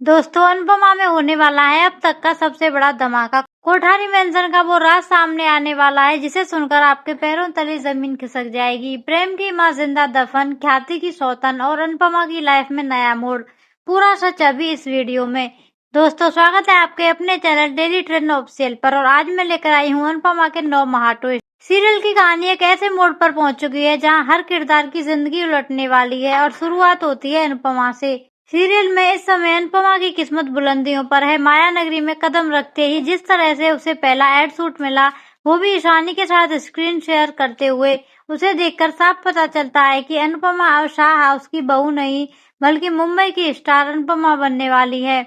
दोस्तों, अनुपमा में होने वाला है अब तक का सबसे बड़ा धमाका। कोठारी मेंशन का वो राज सामने आने वाला है जिसे सुनकर आपके पैरों तले जमीन खिसक जाएगी। प्रेम की मां जिंदा दफन, ख्याति की सौतन और अनुपमा की लाइफ में नया मोड़। पूरा सच अभी इस वीडियो में। दोस्तों, स्वागत है आपके अपने चैनल डेली ट्रेंड ऑफिशियल पर। और आज मैं लेकर आई हूँ अनुपमा के 9 महा ट्विस्ट। सीरियल की कहानी एक ऐसे मोड़ पर पहुंच चुकी है जहां हर किरदार की जिंदगी उलटने वाली है और शुरुआत होती है अनुपमा से। सीरियल में इस समय अनुपमा की किस्मत बुलंदियों पर है। माया नगरी में कदम रखते ही जिस तरह से उसे पहला एड सूट मिला, वो भी ईशानी के साथ स्क्रीन शेयर करते हुए, उसे देखकर साफ पता चलता है कि अनुपमा अब शाह हाउस की बहू नहीं बल्कि मुंबई की स्टार अनुपमा बनने वाली है।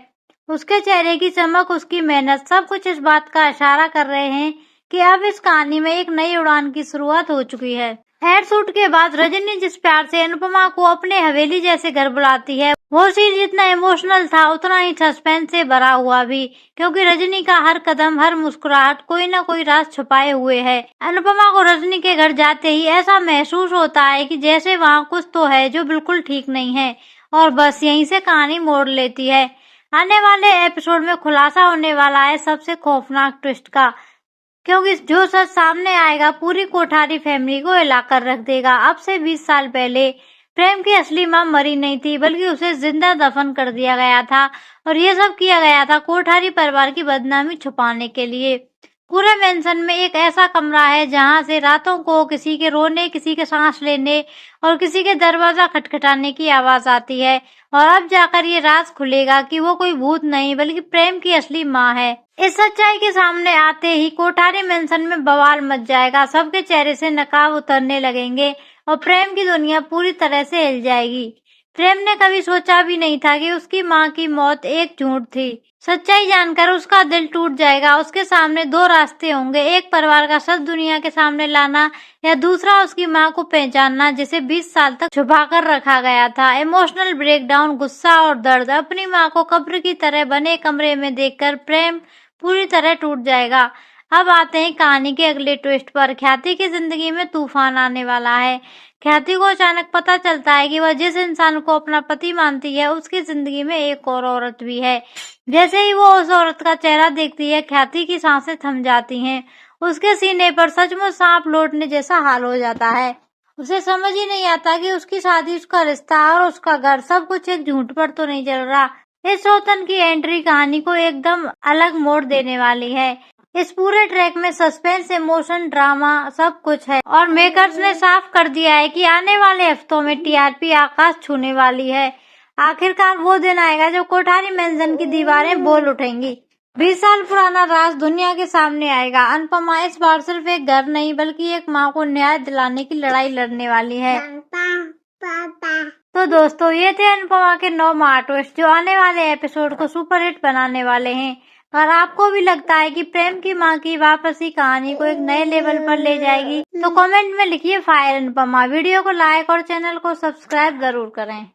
उसके चेहरे की चमक, उसकी मेहनत, सब कुछ इस बात का इशारा कर रहे हैं कि अब इस कहानी में एक नई उड़ान की शुरुआत हो चुकी है। एड शूट के बाद रजनी जिस प्यार से अनुपमा को अपने हवेली जैसे घर बुलाती है, वो सीन जितना इमोशनल था उतना ही सस्पेंस से भरा हुआ भी, क्योंकि रजनी का हर कदम, हर मुस्कुराहट कोई ना कोई राज छुपाए हुए है। अनुपमा को रजनी के घर जाते ही ऐसा महसूस होता है कि जैसे वहाँ कुछ तो है जो बिल्कुल ठीक नहीं है, और बस यहीं से कहानी मोड़ लेती है। आने वाले एपिसोड में खुलासा होने वाला है सबसे खौफनाक ट्विस्ट का, क्योंकि जो सच सामने आएगा पूरी कोठारी फैमिली को हिलाकर रख देगा। अब से 20 साल पहले प्रेम की असली मां मरी नहीं थी बल्कि उसे जिंदा दफन कर दिया गया था, और ये सब किया गया था कोठारी परिवार की बदनामी छुपाने के लिए। पूरे मेंशन में एक ऐसा कमरा है जहां से रातों को किसी के रोने, किसी के सांस लेने और किसी के दरवाजा खटखटाने की आवाज आती है, और अब जाकर ये राज खुलेगा कि वो कोई भूत नहीं बल्कि प्रेम की असली माँ है। इस सच्चाई के सामने आते ही कोठारी मेंशन में बवाल मच जाएगा। सबके चेहरे से नकाब उतरने लगेंगे और प्रेम की दुनिया पूरी तरह से हिल जाएगी। प्रेम ने कभी सोचा भी नहीं था कि उसकी माँ की मौत एक झूठ थी। सच्चाई जानकर उसका दिल टूट जाएगा। उसके सामने 2 रास्ते होंगे, एक परिवार का सच दुनिया के सामने लाना, या दूसरा उसकी माँ को पहचानना जिसे 20 साल तक छुपाकर रखा गया था। इमोशनल ब्रेकडाउन, गुस्सा और दर्द। अपनी माँ को कब्र की तरह बने कमरे में देखकर प्रेम पूरी तरह टूट जाएगा। अब आते हैं कहानी के अगले ट्विस्ट पर। ख्याति की जिंदगी में तूफान आने वाला है। ख्याति को अचानक पता चलता है कि वह जिस इंसान को अपना पति मानती है उसकी जिंदगी में एक और औरत भी है। जैसे ही वो उस औरत का चेहरा देखती है, ख्याति की सांसें थम जाती हैं। उसके सीने पर सचमुच सांप लौटने जैसा हाल हो जाता है। उसे समझ ही नहीं आता कि उसकी शादी, उसका रिश्ता और उसका घर सब कुछ एक झूठ पर तो नहीं चल रहा। इस सौतन की एंट्री कहानी को एकदम अलग मोड़ देने वाली है। इस पूरे ट्रैक में सस्पेंस, इमोशन, ड्रामा सब कुछ है, और मेकर्स ने साफ कर दिया है कि आने वाले हफ्तों में टीआरपी आकाश छूने वाली है। आखिरकार वो दिन आएगा जब कोठारी मेंशन की दीवारें बोल उठेंगी। 20 साल पुराना राज दुनिया के सामने आएगा। अनुपमा इस बार सिर्फ एक घर नहीं बल्कि एक माँ को न्याय दिलाने की लड़ाई लड़ने वाली है। तो दोस्तों, ये थे अनुपमा के 9 महा ट्विस्ट जो आने वाले एपिसोड को सुपरहिट बनाने वाले हैं। और आपको भी लगता है कि प्रेम की माँ की वापसी कहानी को एक नए लेवल पर ले जाएगी, तो कमेंट में लिखिए फायर अनुपमा। वीडियो को लाइक और चैनल को सब्सक्राइब जरूर करें।